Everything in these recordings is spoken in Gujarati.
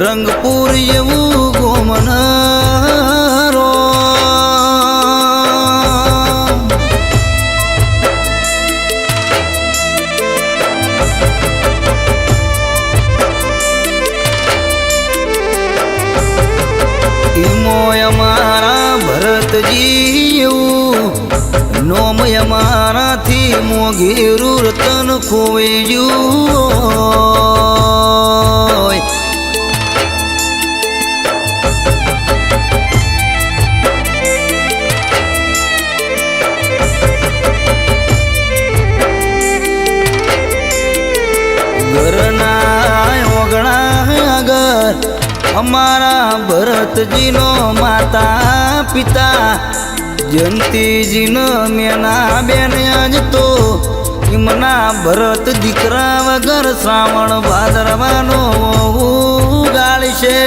રંગપુર એવું ગોમનરો ઈમોય અમારા ભરતજી એવું નોમય અમારાથી મોઘેરું રતન ખોવાઈ ગયું. ઘરના ઓગણા આગળ અમારા ભરતજીનો માતા પિતા જયંતીજીનો મેના બેન આજ તો એમના ભરત દીકરા વગર શ્રાવણ ભાદરવાનો ઉગાડશે.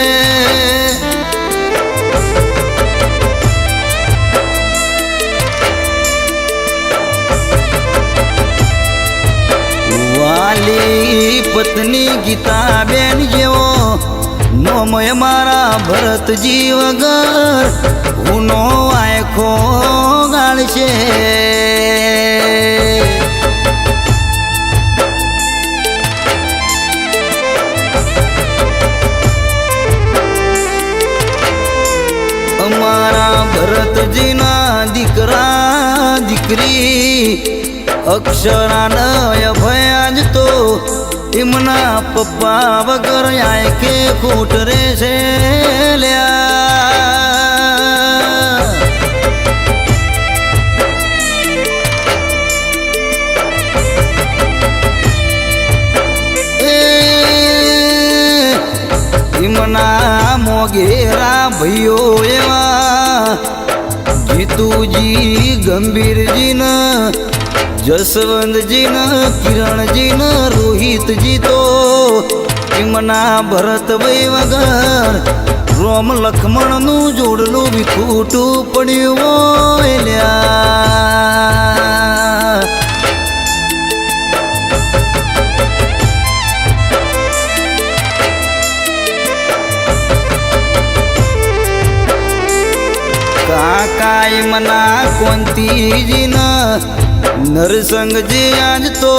વાલી પત્ની ગીતાબેન જેવો નોમય મારા ભરતજી વગર ઉનો આખો ગાળશે. અમારા ભરતજીના દીકરા દીકરી અક્ષરાનય ભયાજ તો એમના પપ્પા વગર આંખે ખોટ રે છે લ્યા. એમના મોગેરા ભાઈઓ એવા જીતુજી ગંભીરજીના જસવંતજીના કિરણજીના રોહિતજી તો એમના ભરતભાઈ વગર રોમ લક્ષ્મણનું જોડલું વિખૂટું પડ્યું હોય લ્યા. કાકા એમના કોંતીજીના નરસંગજી આજ તો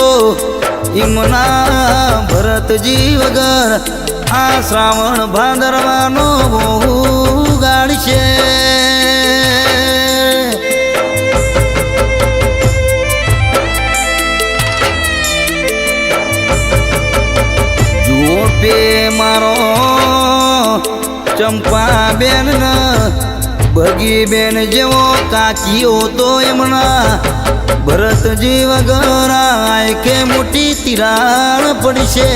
એમના ભરતજી વગર આ શ્રાવણ ભાદરવાનો ગાળશે. જુઓ પે મારો ચંપાબેન ભગીબેન જેવો કાકીઓ તો એમના ભરતજી વગર આંખે મોટી તિરાડ પડશે.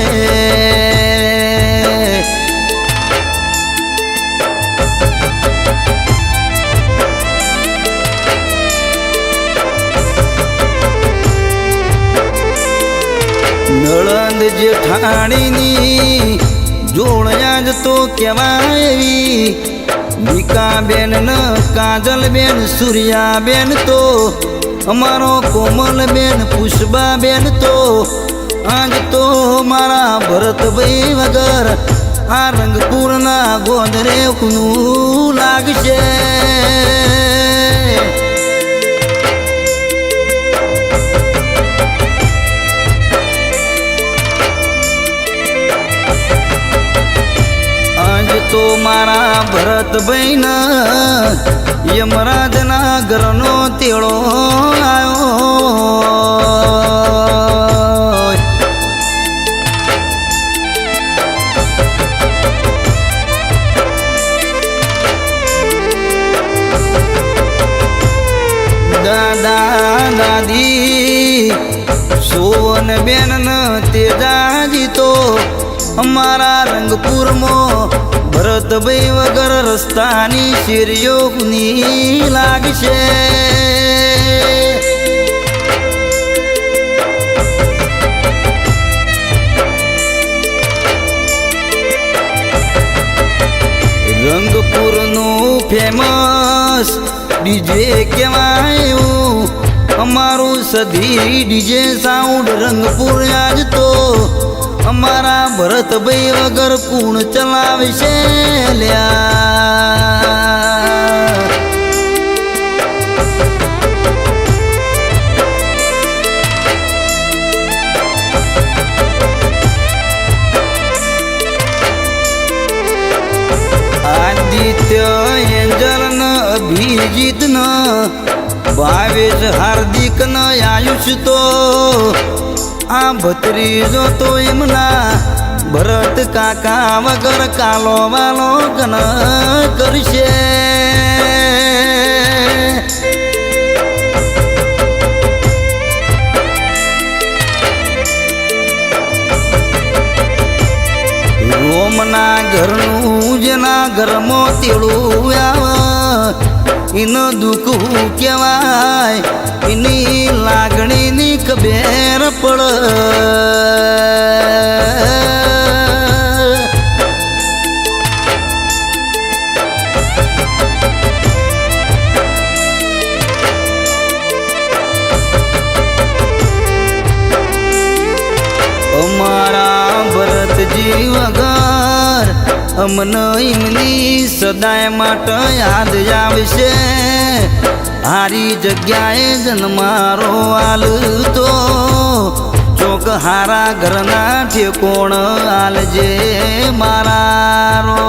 નળંદ જેઠાણીની જોડ્યા જ તો કહેવાય એવી ભીકાબેન ન કાજલબેન સૂર્યાબેન તો અમારો કોમલબેન પુષ્પાબેન તો આજ તો મારા ભરતભાઈ વગર આ રંગપુરના ગોદરે નું લાગશે. આજ તો મારા ભરતભાઈના યમરાજના ઘરનો તેડો આવ્યો. દાદા દાદી સોવનબેન તેજાજી તો અમારા રંગપુરમાં ભરતભાઈ વગર રસ્તાની શેરીઓની લાગશે. રંગપુરનું ફેમસ ડીજે કહેવાય અમારું સધી ડીજે સાઉન્ડ રંગપુર આજ તો અમારા ભરતભાઈ વગર કુણ ચલાવશે લ્યા. આદિત્ય એન્જલ ન અભિજીત ન ભાવેશ હાર્દિક ન આયુષ તો આ ભત્રીજો તો એમના ભરત કાકા વગર કાલો વાલો કન કરશે. રોમના ઘરનું જેના ઘરમાં તેડું આવે એનું દુઃખ કહેવાય, એની લાગણીની ખબર પડે. અમારા ભરતજી વગર અમને એમની સદાય માટે યાદ આવશે. હારી જગ્યાએ જન્મારો આલ તો ચોક હારા ઘરના ઠેકોણ આલજે મારા રો.